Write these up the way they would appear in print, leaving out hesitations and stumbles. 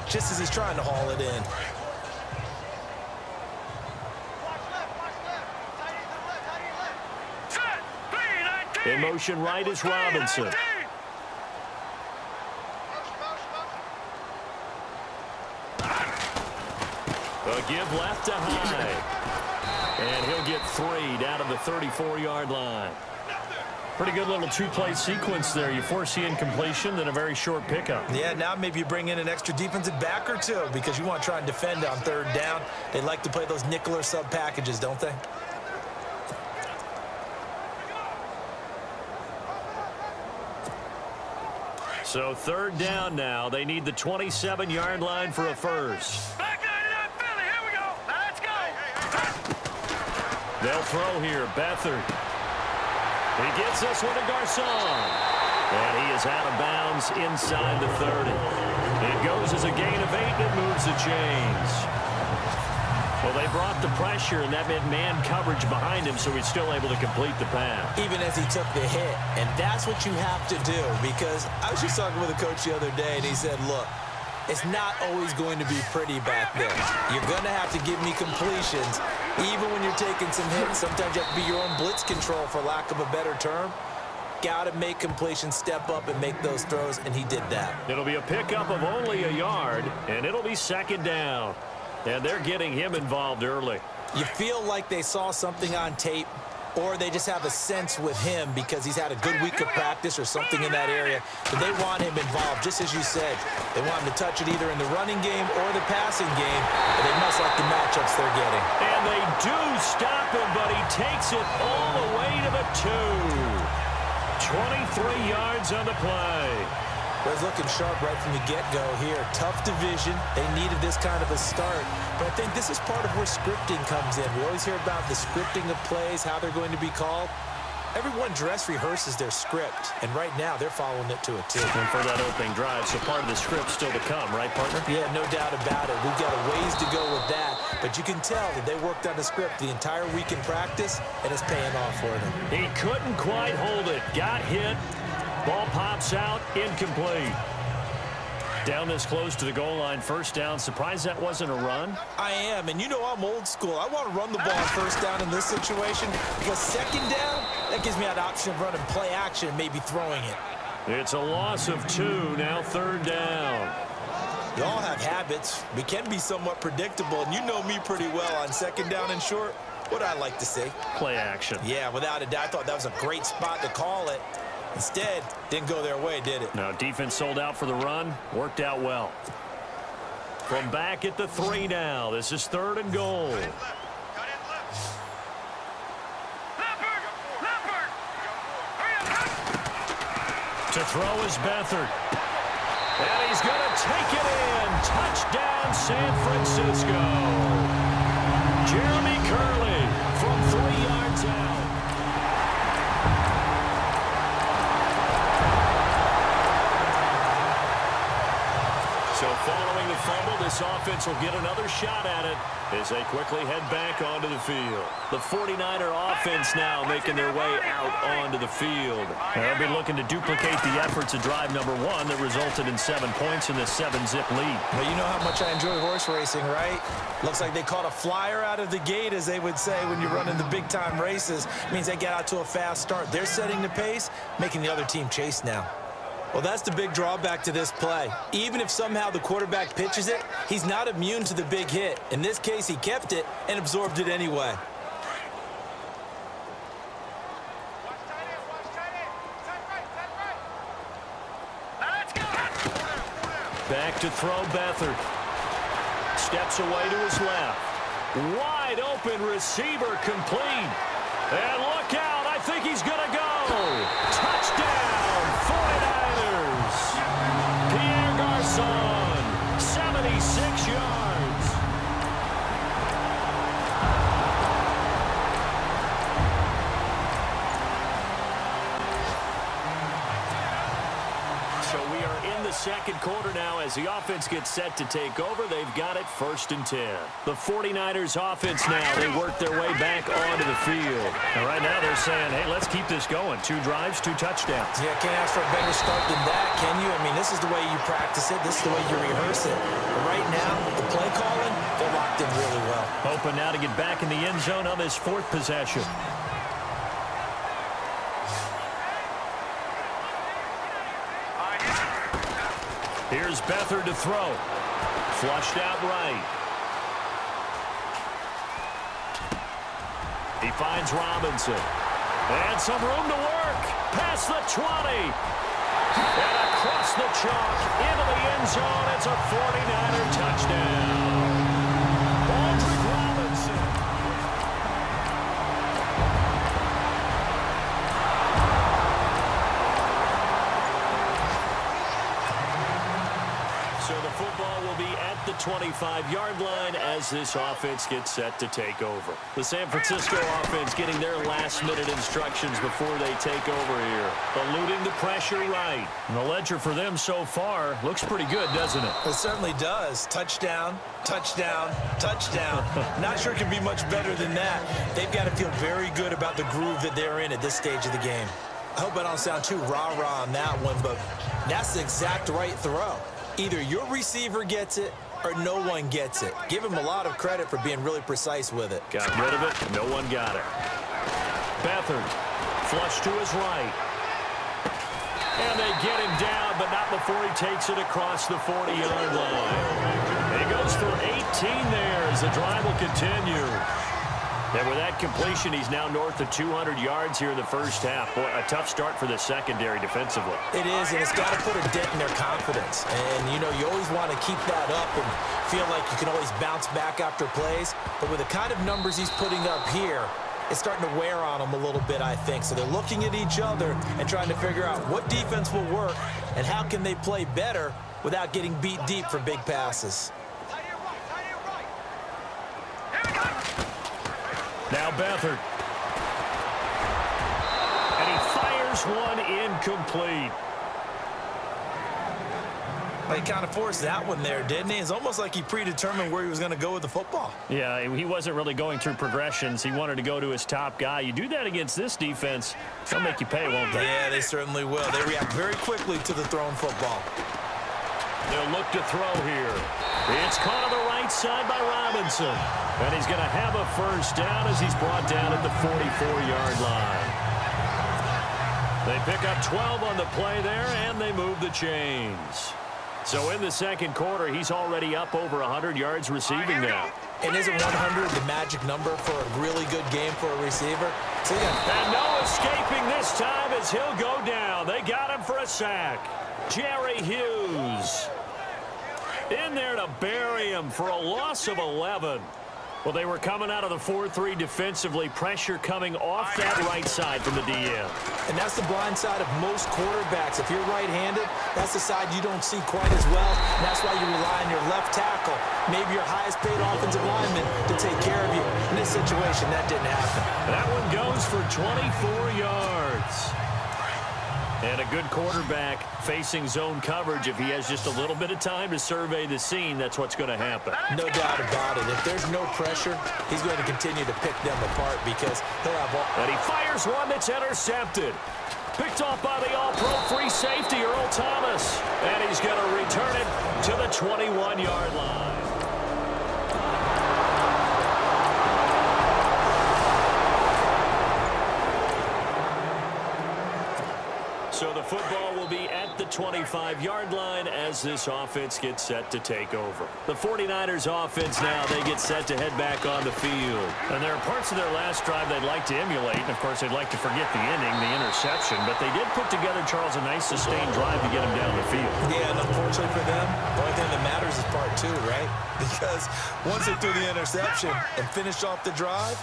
just as he's trying to haul it in. In motion right is Robinson. A give left to Hyde. And he'll get 3 down to the 34-yard line. Pretty good little two-play sequence there. You foresee incompletion, then a very short pickup. Yeah, now maybe you bring in an extra defensive back or two because you want to try and defend on third down. They like to play those nickel or sub packages, don't they? So third down now. They need the 27-yard line for a first. Back 99 Philly, here we go. Let's go. They'll throw here. Beathard. He gets this one to Garcon. And he is out of bounds inside the 30. It goes as a gain of 8 and it moves the chains. Well, they brought the pressure, and that meant man coverage behind him, so he's still able to complete the pass. Even as he took the hit. And that's what you have to do, because I was just talking with a coach the other day, and he said, look, it's not always going to be pretty back there. You're going to have to give me completions. Even when you're taking some hits, sometimes you have to be your own blitz control, for lack of a better term. Got to make completions, step up and make those throws, and he did that. It'll be a pickup of only a yard, and it'll be second down. And they're getting him involved early. You feel like they saw something on tape, or they just have a sense with him because he's had a good week of practice or something in that area. But they want him involved, just as you said. They want him to touch it either in the running game or the passing game, but they must like the matchups they're getting. And they do stop him, but he takes it all the way to the 2. 23 yards on the play. Was looking sharp right from the get-go here. Tough division. They needed this kind of a start. But I think this is part of where scripting comes in. We always hear about the scripting of plays, how they're going to be called. Everyone dress rehearses their script, and right now they're following it to a T. And for that opening drive, so part of the script still to come, right, partner? Yeah, no doubt about it. We've got a ways to go with that, but you can tell that they worked on the script the entire week in practice, and it's paying off for them. He couldn't quite hold it. Got hit. Ball pops out, incomplete. Down this close to the goal line, first down. Surprised that wasn't a run? I am, and you know I'm old school. I want to run the ball on first down in this situation, because second down, that gives me an option of running play action and maybe throwing it. It's a loss of 2, now third down. We all have habits. We can be somewhat predictable, and you know me pretty well on second down and short. What I like to see? Play action. Yeah, without a doubt. I thought that was a great spot to call it. Instead, didn't go their way, did it? Now, defense sold out for the run. Worked out well. From back at the 3 now. This is third and goal. To throw is Beathard. And he's going to take it in. Touchdown, San Francisco. Jeremy Curley from 3 yards out. So following the fumble, this offense will get another shot at it as they quickly head back onto the field. The 49er offense now making their way out onto the field. They'll be looking to duplicate the efforts of drive number 1 that resulted in 7 points in this 7-zip lead. Well, you know how much I enjoy horse racing, right? Looks like they caught a flyer out of the gate, as they would say when you're running the big-time races. It means they get out to a fast start. They're setting the pace, making the other team chase now. Well, that's the big drawback to this play. Even if somehow the quarterback pitches it, he's not immune to the big hit. In this case, he kept it and absorbed it anyway. Back to throw Beathard. Steps away to his left. Wide open receiver complete. And look out, I think he's going to go. Touchdown, 49ers. Pierre Garcon, 76 yards. So we are in the second quarter now as the offense gets set to take over. They've got it 1st and 10. The 49ers offense now, they work their way back onto the field. And right now they're saying, hey, let's keep this going. 2 drives, 2 touchdowns. Yeah, can't ask for a better start than that, can you? I mean, this is the way you practice it. This is the way you rehearse it. But now, the play calling, they're locked in really well. Hoping now to get back in the end zone on this fourth possession. Here's Beathard to throw. Flushed out right. He finds Robinson. And some room to work. Past the 20. And across the chalk into the end zone. It's a 49er touchdown. Aldrick Robinson. So the football will be at the 25-yard line as this offense gets set to take over. The San Francisco offense getting their last-minute instructions before they take over here. Eluding the pressure right. And the ledger for them so far looks pretty good, doesn't it? It certainly does. Touchdown, touchdown, touchdown. Not sure it can be much better than that. They've got to feel very good about the groove that they're in at this stage of the game. I hope I don't sound too rah-rah on that one, but that's the exact right throw. Either your receiver gets it or no one gets it. Give him a lot of credit for being really precise with it. Got rid of it. No one got it. Beathard flush to his right. And they get him down, but not before he takes it across the 40-yard line. He goes for 18 there as the drive will continue. And with that completion, he's now north of 200 yards here in the first half. Boy, a tough start for the secondary defensively. It is, and it's got to put a dent in their confidence. And, you know, you always want to keep that up and feel like you can always bounce back after plays. But with the kind of numbers he's putting up here, it's starting to wear on them a little bit, I think. So they're looking at each other and trying to figure out what defense will work and how can they play better without getting beat deep for big passes. Now Beathard. And he fires one incomplete. Well, he kind of forced that one there, didn't he? It's almost like he predetermined where he was going to go with the football. Yeah, he wasn't really going through progressions. He wanted to go to his top guy. You do that against this defense, they'll make you pay, won't they? Yeah, they certainly will. They react very quickly to the thrown football. They'll look to throw here. It's caught on the right side by Robinson. And he's going to have a first down as he's brought down at the 44-yard line. They pick up 12 on the play there, and they move the chains. So in the second quarter, he's already up over 100 yards receiving now. And isn't 100 the magic number for a really good game for a receiver? So and no escaping this time as he'll go down. They got him for a sack. Jerry Hughes in there to bury him for a loss of 11. Well, they were coming out of the 4-3 defensively. Pressure coming off that right side from the DM. And that's the blind side of most quarterbacks. If you're right-handed, that's the side you don't see quite as well. And that's why you rely on your left tackle, maybe your highest-paid offensive lineman, to take care of you. In this situation, that didn't happen. That one goes for 24 yards. And a good quarterback facing zone coverage. If he has just a little bit of time to survey the scene, that's what's going to happen. No doubt about it. If there's no pressure, he's going to continue to pick them apart because he'll have all... And he fires one that's intercepted. Picked off by the all-pro free safety, Earl Thomas. And he's going to return it to the 21-yard line. So the football will be at the 25-yard line as this offense gets set to take over. The 49ers offense now, they get set to head back on the field. And there are parts of their last drive they'd like to emulate. And, of course, they'd like to forget the inning, the interception. But they did put together, Charles, a nice sustained drive to get them down the field. Yeah, and unfortunately for them, the only thing that matters is part two, right? Because once they threw the interception and finished off the drive,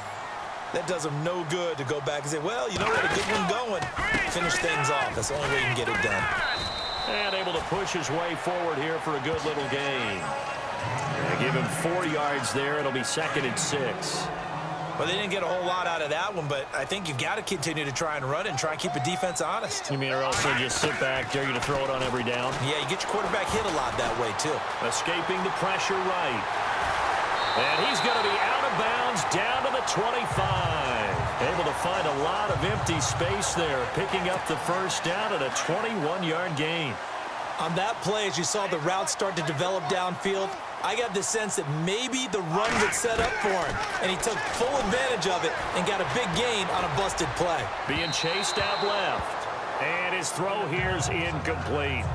that does them no good to go back and say, well, you know what, a good one going. Finish things off. That's the only way you can get it done. And able to push his way forward here for a good little gain. They give him 4 yards there. It'll be 2nd and 6. Well, they didn't get a whole lot out of that one, but I think you've got to continue to try and run it and try and keep the defense honest. You mean or else they just sit back, dare you to throw it on every down? Yeah, you get your quarterback hit a lot that way, too. Escaping the pressure right. And he's going to be out of bounds down to the 25. Able to find a lot of empty space there, picking up the first down at a 21-yard gain. On that play, as you saw the route start to develop downfield, I got the sense that maybe the run would set up for him, and he took full advantage of it and got a big gain on a busted play. Being chased out left, and his throw here's incomplete.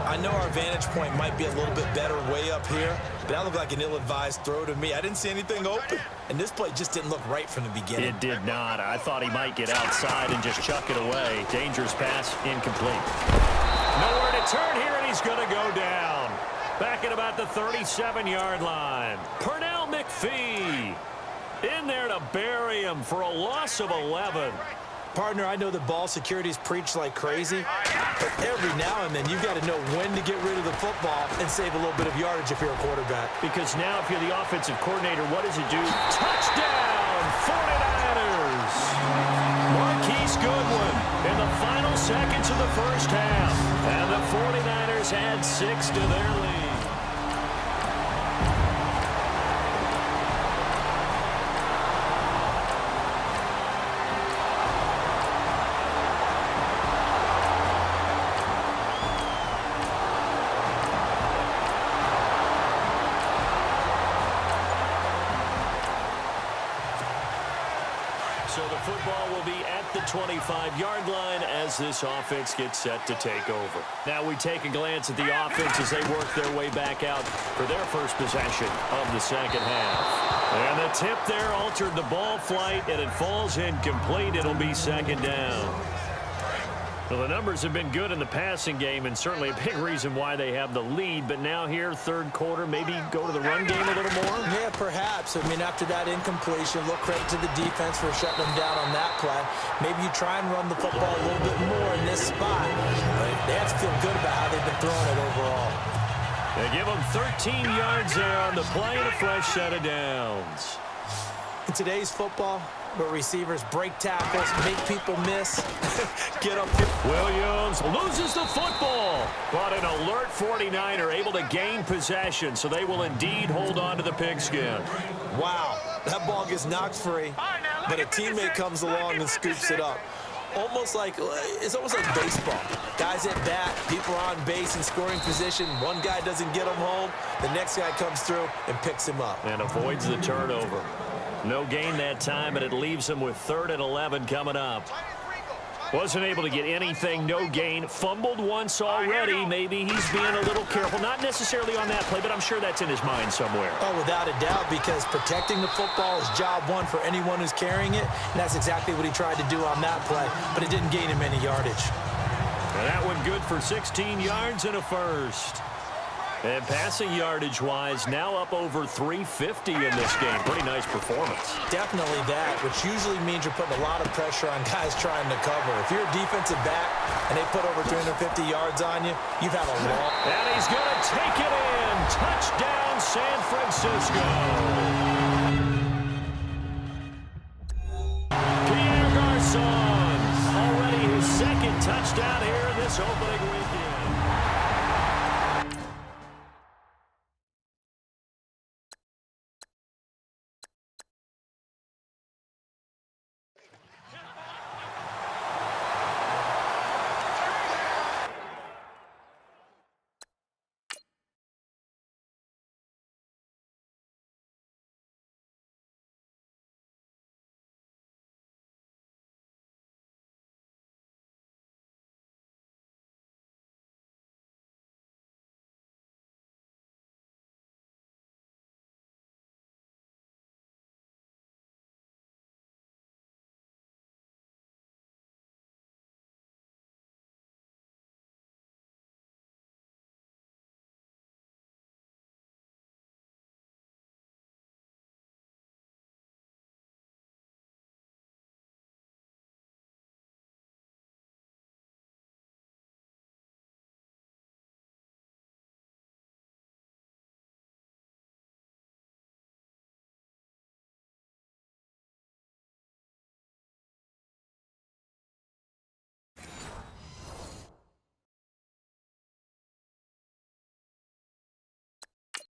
I know our vantage point might be a little bit better way up here, but that looked like an ill-advised throw to me. I didn't see anything open, and this play just didn't look right from the beginning. It did not. I thought he might get outside and just chuck it away. Dangerous pass, incomplete. Nowhere to turn here, and he's going to go down. Back at about the 37-yard line. Pernell McPhee in there to bury him for a loss of 11. Partner, I know that ball security's preached like crazy, but every now and then you've got to know when to get rid of the football and save a little bit of yardage if you're a quarterback. Because now if you're the offensive coordinator, what does it do? Touchdown, 49ers! Marquise Goodwin in the final seconds of the first half. And the 49ers add 6 to their lead. So the football will be at the 25-yard line as this offense gets set to take over. Now we take a glance at the offense as they work their way back out for their first possession of the second half. And the tip there altered the ball flight, and it falls incomplete. It'll be second down. Well, the numbers have been good in the passing game, and certainly a big reason why they have the lead. But now here, third quarter, maybe go to the run game a little more? Yeah, perhaps. I mean, after that incompletion, look, credit to the defense for shutting them down on that play. Maybe you try and run the football a little bit more in this spot. But they have to feel good about how they've been throwing it overall. They give them 13 yards there on the play and a fresh set of downs. In today's football, where receivers break tackles, make people miss, get up here. Williams loses the football, but an alert 49er able to gain possession, so they will indeed hold on to the pigskin. Wow, that ball gets knocked free, but a teammate comes along and scoops it up. It's almost like baseball. Guys at bat, people are on base in scoring position. One guy doesn't get him home. The next guy comes through and picks him up. And avoids the turnover. No gain that time, and it leaves him with 3rd and 11 coming up. Wasn't able to get anything, no gain. Fumbled once already. Maybe he's being a little careful. Not necessarily on that play, but I'm sure that's in his mind somewhere. Oh, without a doubt, because protecting the football is job one for anyone who's carrying it, and that's exactly what he tried to do on that play, but it didn't gain him any yardage. And that one good for 16 yards and a first. And passing yardage-wise, now up over 350 in this game. Pretty nice performance. Definitely that, which usually means you're putting a lot of pressure on guys trying to cover. If you're a defensive back and they put over 350 yards on you, you've had a long... And he's going to take it in. Touchdown, San Francisco.